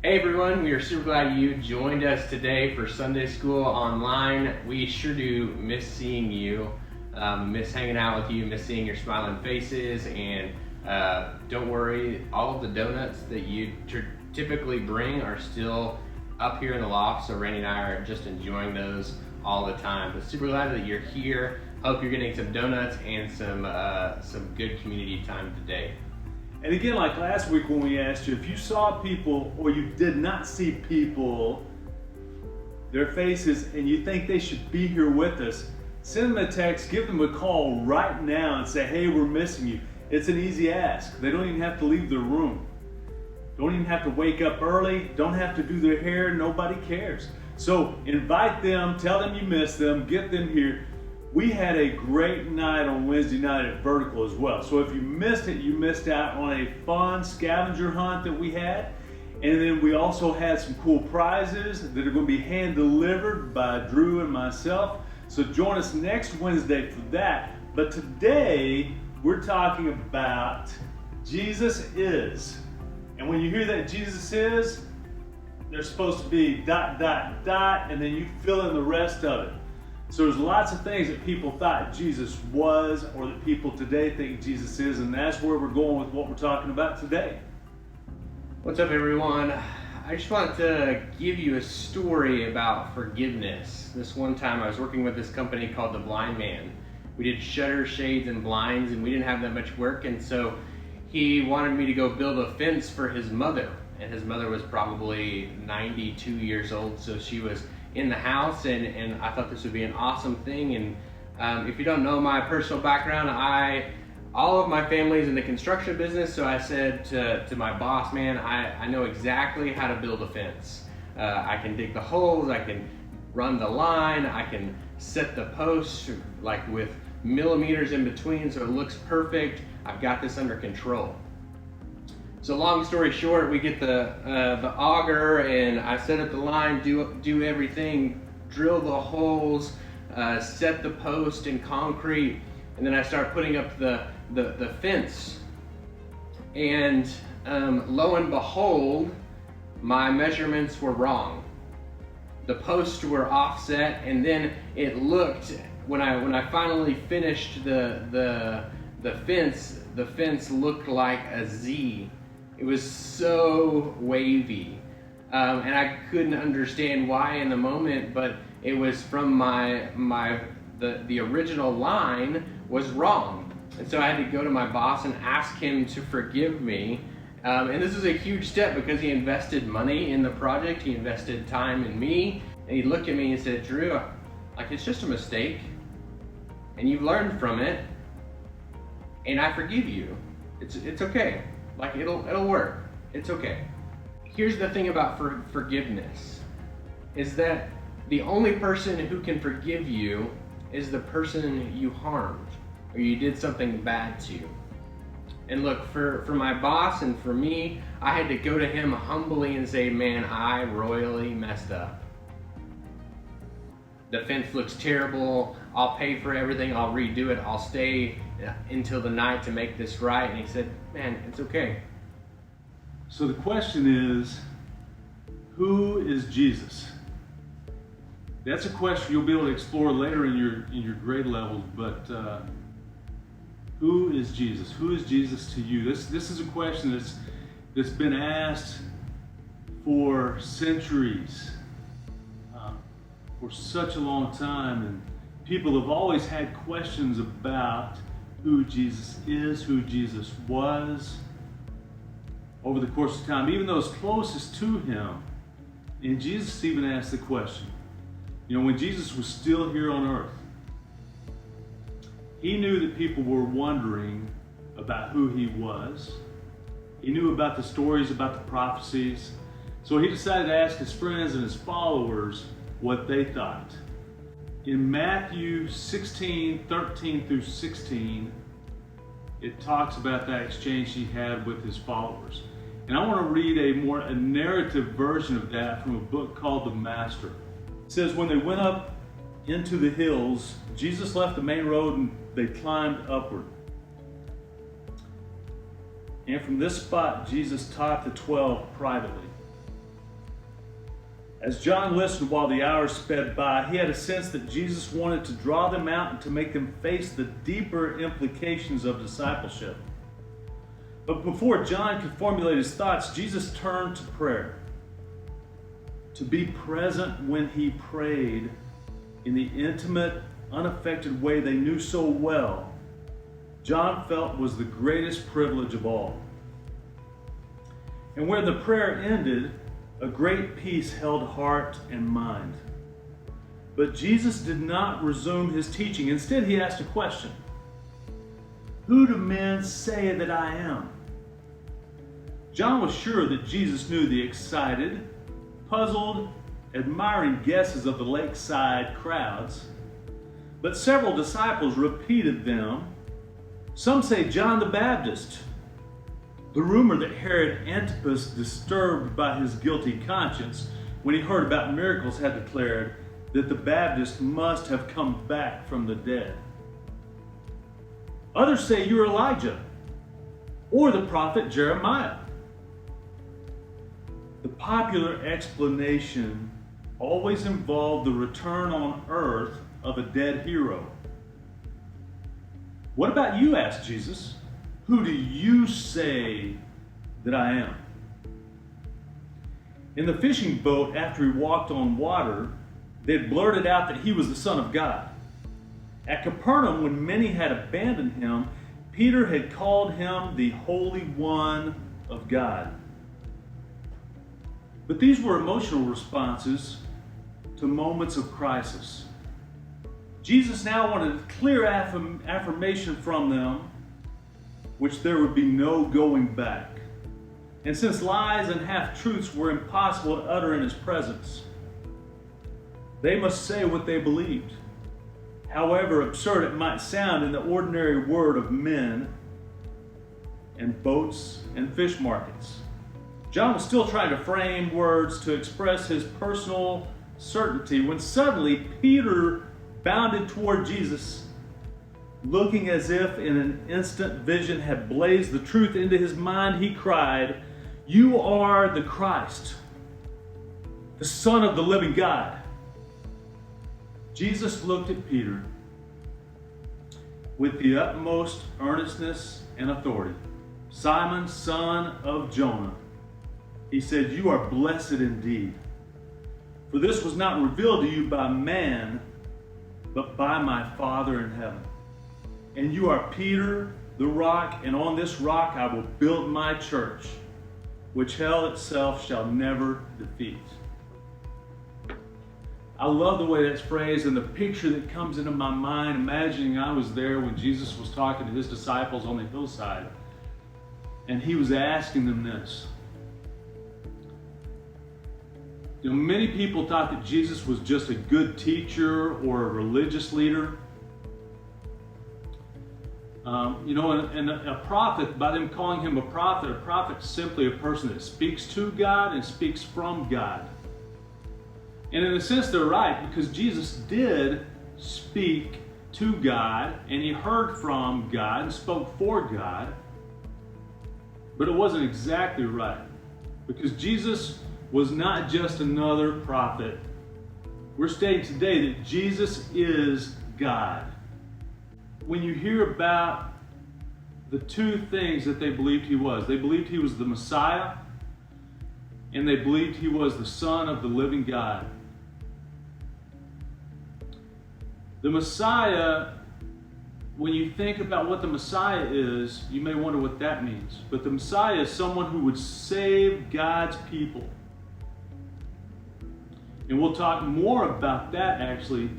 Hey everyone, we are super glad you joined us today for Sunday School Online. We sure do miss seeing you, miss hanging out with you, miss seeing your smiling faces, and don't worry, all of the donuts that you typically bring are still up here in the loft, so Randy and I are just enjoying those all the time. But super glad that you're here. Hope you're getting some donuts and some good community time today. And again, like last week when we asked you, if you saw people or you did not see people, their faces, and you think they should be here with us, send them a text, give them a call right now and say, hey, we're missing you. It's an easy ask. They don't even have to leave their room. Don't even have to wake up early. Don't have to do their hair. Nobody cares. So invite them, tell them you miss them, get them here. We had a great night on Wednesday night at Vertical as well. So if you missed it, you missed out on a fun scavenger hunt that we had. And then we also had some cool prizes that are going to be hand delivered by Drew and myself. So join us next Wednesday for that. But today we're talking about Jesus is. And when you hear that Jesus is, there's supposed to be ... and then you fill in the rest of it. So there's lots of things that people thought Jesus was, or that people today think Jesus is, and that's where we're going with what we're talking about today. What's up everyone? I just wanted to give you a story about forgiveness. This one time I was working with this company called The Blind Man. We did shutters, shades, and blinds, and we didn't have that much work, and so he wanted me to go build a fence for his mother. And his mother was probably 92 years old, so she was in the house, and I thought this would be an awesome thing. And if you don't know my personal background, all of my family's in the construction business, so I said to my boss, man, I know exactly how to build a fence. I can dig the holes, I can run the line, I can set the posts like with millimeters in between so it looks perfect. I've got this under control. So long story short, we get the auger, and I set up the line, do everything, drill the holes, set the post in concrete, and then I start putting up the fence. And lo and behold, my measurements were wrong. The posts were offset, and then it looked, when I finally finished the fence looked like a Z. It was so wavy, and I couldn't understand why in the moment, but it was from the original line was wrong. And so I had to go to my boss and ask him to forgive me. And this was a huge step because he invested money in the project, he invested time in me, and he looked at me and said, Drew, like, it's just a mistake, and you've learned from it, and I forgive you. It's okay. Like, it'll work. It's okay. Here's the thing about forgiveness, is that the only person who can forgive you is the person you harmed or you did something bad to. And look, for my boss and for me, I had to go to him humbly and say, man, I royally messed up. The fence looks terrible. I'll pay for everything. I'll redo it. I'll stay until the night to make this right. And he said, man, it's okay. So the question is, who is Jesus? That's a question you'll be able to explore later in your grade levels, but who is Jesus? Who is Jesus to you? This is a question that's been asked for centuries, for such a long time, and people have always had questions about who Jesus is, who Jesus was over the course of time, even those closest to him. And Jesus even asked the question, you know, when Jesus was still here on earth, he knew that people were wondering about who he was. He knew about the stories, about the prophecies. So he decided to ask his friends and his followers what they thought. In Matthew 16:13 through 16, it talks about that exchange he had with his followers. And I want to read a narrative version of that from a book called The Master. It says, when they went up into the hills, Jesus left the main road and they climbed upward. And from this spot, Jesus taught the 12 privately. As John listened while the hours sped by, he had a sense that Jesus wanted to draw them out and to make them face the deeper implications of discipleship. But before John could formulate his thoughts, Jesus turned to prayer. To be present when he prayed in the intimate, unaffected way they knew so well, John felt was the greatest privilege of all. And where the prayer ended, a great peace held heart and mind. But Jesus did not resume his teaching. Instead, he asked a question. Who do men say that I am? John was sure that Jesus knew the excited, puzzled, admiring guesses of the lakeside crowds. But several disciples repeated them. Some say John the Baptist. The rumor that Herod Antipas, disturbed by his guilty conscience when he heard about miracles, had declared that the Baptist must have come back from the dead. Others say you're Elijah or the prophet Jeremiah. The popular explanation always involved the return on earth of a dead hero. What about you? Asked Jesus. Who do you say that I am? In the fishing boat, after he walked on water, they had blurted out that he was the Son of God. At Capernaum, when many had abandoned him, Peter had called him the Holy One of God. But these were emotional responses to moments of crisis. Jesus now wanted a clear affirmation from them, which there would be no going back. And since lies and half-truths were impossible to utter in his presence, they must say what they believed, however absurd it might sound in the ordinary word of men and boats and fish markets. John was still trying to frame words to express his personal certainty when suddenly Peter bounded toward Jesus, looking as if in an instant vision had blazed the truth into his mind. He cried, "You are the Christ, the Son of the living God." Jesus looked at Peter with the utmost earnestness and authority. "Simon, son of Jonah," he said, "you are blessed indeed. For this was not revealed to you by man, but by my Father in heaven. And you are Peter, the rock, and on this rock I will build my church, which hell itself shall never defeat." I love the way that's phrased and the picture that comes into my mind, imagining I was there when Jesus was talking to his disciples on the hillside, and he was asking them this. You know, many people thought that Jesus was just a good teacher or a religious leader. And a prophet, by them calling him a prophet is simply a person that speaks to God and speaks from God. And in a sense, they're right, because Jesus did speak to God, and he heard from God and spoke for God. But it wasn't exactly right, because Jesus was not just another prophet. We're stating today that Jesus is God. When you hear about the two things that they believed he was the Messiah, and they believed he was the Son of the living God. The Messiah, when you think about what the Messiah is, you may wonder what that means. But the Messiah is someone who would save God's people. And we'll talk more about that actually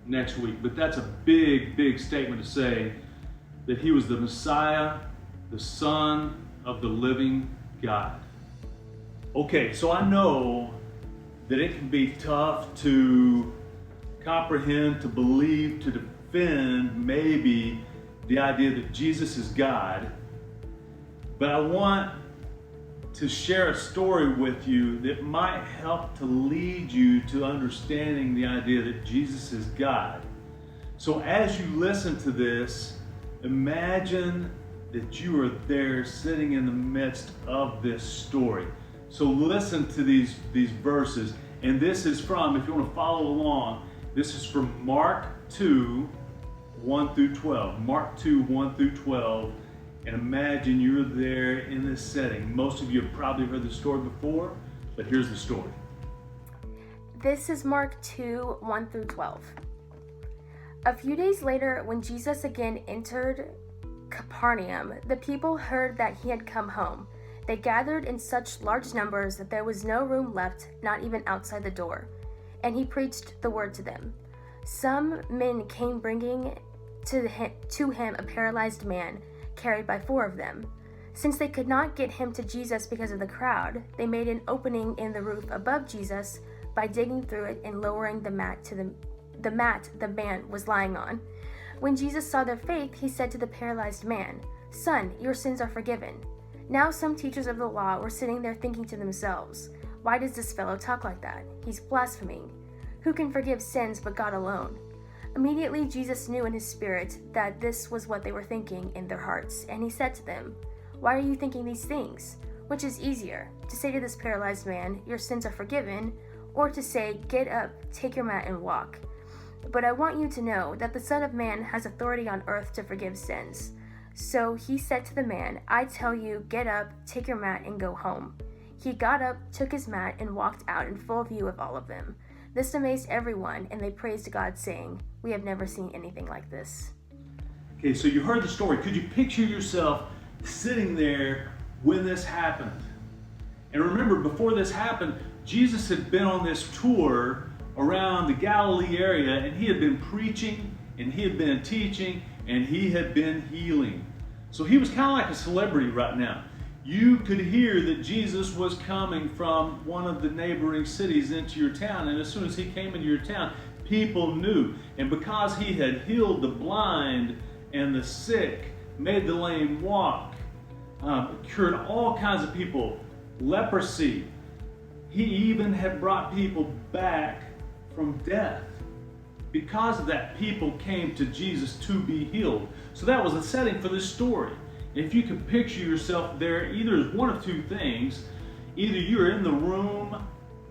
next week. But that's a big, big statement to say that he was the Messiah, the Son of the living God. Okay, so I know that it can be tough to comprehend, to believe, to defend maybe the idea that Jesus is God. But I want to share a story with you that might help to lead you to understanding the idea that Jesus is God. So as you listen to this, imagine that you are there sitting in the midst of this story. So listen to these verses And this is from, if you want to follow along, this is from Mark 2, 1 through 12. Mark 2, 1 through 12. And imagine you're there in this setting. Most of you have probably heard the story before, but here's the story. This is Mark 2, 1 through 12. A few days later, when Jesus again entered Capernaum, the people heard that he had come home. They gathered in such large numbers that there was no room left, not even outside the door. And he preached the word to them. Some men came bringing to him a paralyzed man, carried by 4 of them. Since they could not get him to Jesus because of the crowd, they made an opening in the roof above Jesus by digging through it and lowering the mat to the mat the man was lying on. When Jesus saw their faith, he said to the paralyzed man, "Son, your sins are forgiven." Now some teachers of the law were sitting there thinking to themselves, "Why does this fellow talk like that? He's blaspheming. Who can forgive sins but God alone?" Immediately Jesus knew in his spirit that this was what they were thinking in their hearts, and he said to them, "Why are you thinking these things? Which is easier, to say to this paralyzed man, 'Your sins are forgiven,' or to say, 'Get up, take your mat and walk'? But I want you to know that the Son of Man has authority on earth to forgive sins." So he said to the man, "I tell you, get up, take your mat, and go home." He got up, took his mat, and walked out in full view of all of them. This amazed everyone, and they praised God, saying, "We have never seen anything like this." Okay, so you heard the story. Could you picture yourself sitting there when this happened? And remember, before this happened, Jesus had been on this tour around the Galilee area, and he had been preaching, and he had been teaching, and he had been healing. So he was kind of like a celebrity right now. You could hear that Jesus was coming from one of the neighboring cities into your town, and as soon as he came into your town, people knew. And because he had healed the blind and the sick, made the lame walk, cured all kinds of people, leprosy, he even had brought people back from death. Because of that, people came to Jesus to be healed. So that was the setting for this story. If you could picture yourself there, either as one of two things. Either you're in the room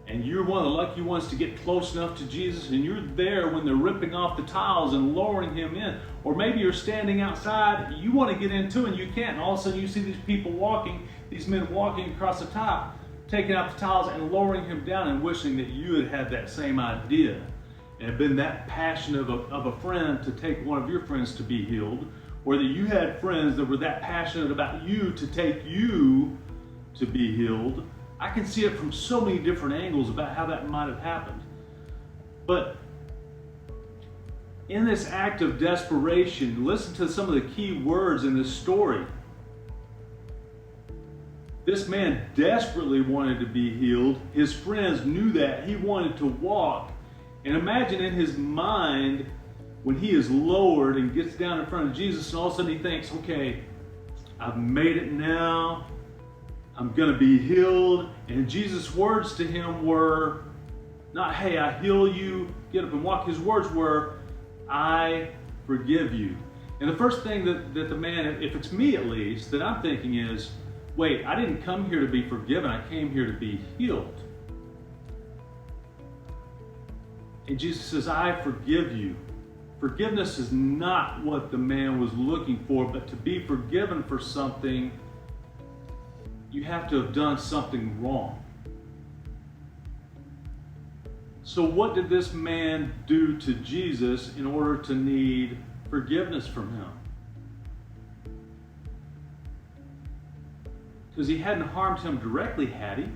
and you're one of the lucky ones to get close enough to Jesus, and you're there when they're ripping off the tiles and lowering him in. Or maybe you're standing outside, you want to get into it and you can't, and all of a sudden you see these people walking, these men walking across the top, taking out the tiles and lowering him down, and wishing that you had had that same idea and had been that passionate of a friend to take one of your friends to be healed, or that you had friends that were that passionate about you to take you to be healed. I can see it from so many different angles about how that might have happened. But in this act of desperation, listen to some of the key words in this story. This man desperately wanted to be healed. His friends knew that. He wanted to walk. And imagine in his mind when he is lowered and gets down in front of Jesus, and all of a sudden he thinks, okay, I've made it now. I'm going to be healed. And Jesus' words to him were not, hey, I heal you, get up and walk. His words were, I forgive you. And the first thing that the man, if it's me at least, that I'm thinking is, wait, I didn't come here to be forgiven. I came here to be healed. And Jesus says, I forgive you. Forgiveness is not what the man was looking for, but to be forgiven for something, you have to have done something wrong. So what did this man do to Jesus in order to need forgiveness from him? Because he hadn't harmed him directly, had he?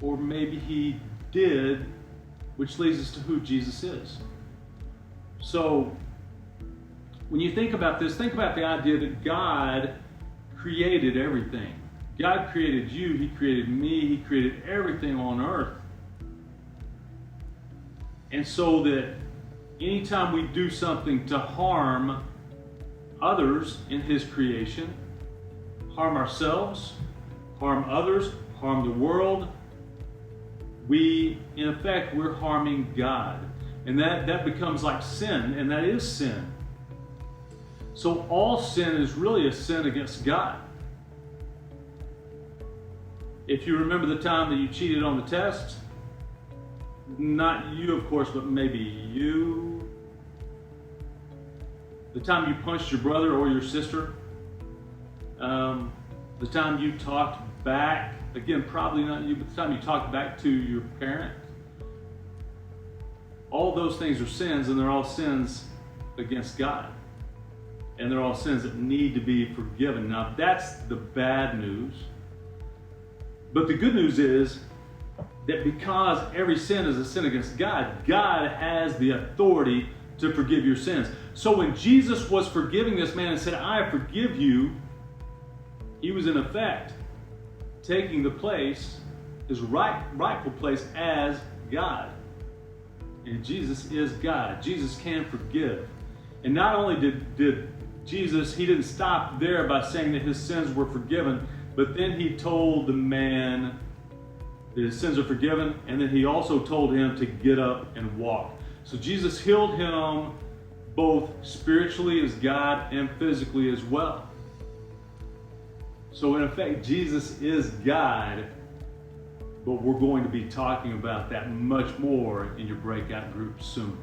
Or maybe he did, which leads us to who Jesus is. So when you think about this, think about the idea that God created everything. God created you, he created me, he created everything on earth. And so that anytime we do something to harm others in his creation, harm ourselves, harm others, harm the world, in effect, we're harming God. And that becomes like sin, and that is sin. So all sin is really a sin against God. If you remember the time that you cheated on the test, not you, of course, but maybe you. The time you punched your brother or your sister. The time you talked back, again, probably not you, but the time you talked back to your parent. All those things are sins, and they're all sins against God. And they're all sins that need to be forgiven. Now, that's the bad news. But the good news is that because every sin is a sin against God, God has the authority to forgive your sins. So when Jesus was forgiving this man and said, I forgive you, he was in effect taking the place, his rightful place as God. And Jesus is God. Jesus can forgive. And not only did Jesus, he didn't stop there by saying that his sins were forgiven, but then he told the man that his sins are forgiven, and then he also told him to get up and walk. So Jesus healed him both spiritually as God and physically as well. So in effect, Jesus is God, but we're going to be talking about that much more in your breakout group soon.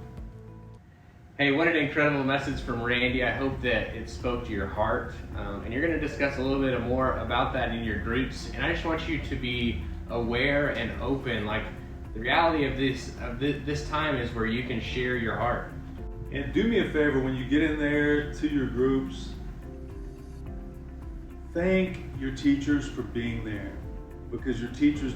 Hey, what an incredible message from Randy. I hope that it spoke to your heart. And you're going to discuss a little bit more about that in your groups. And I just want you to be aware and open. Like, the reality of this time is where you can share your heart. And do me a favor, when you get in there to your groups, thank your teachers for being there, because your teachers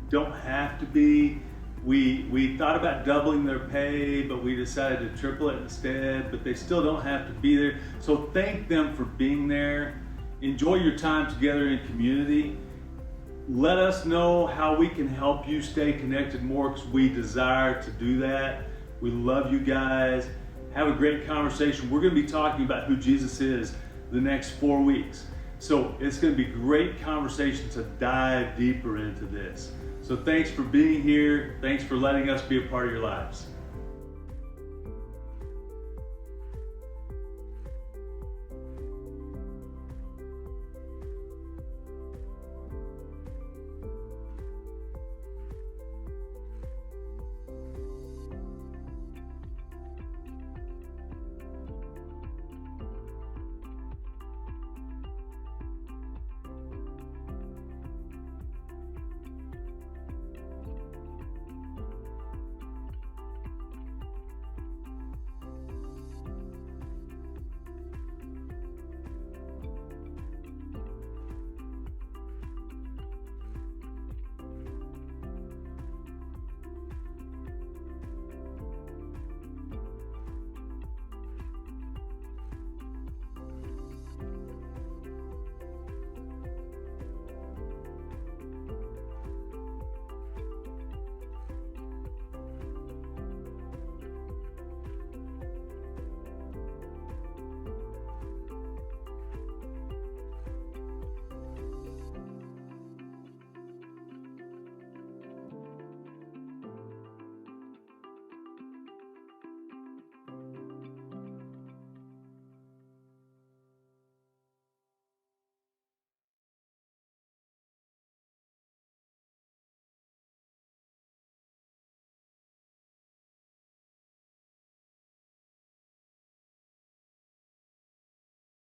don't have to be. We thought about doubling their pay, but we decided to triple it instead, but they still don't have to be there. So thank them for being there. Enjoy your time together in community. Let us know how we can help you stay connected more, because we desire to do that. We love you guys. Have a great conversation. We're going to be talking about who Jesus is the next 4 weeks. So it's going to be great conversation to dive deeper into this. So thanks for being here. Thanks for letting us be a part of your lives.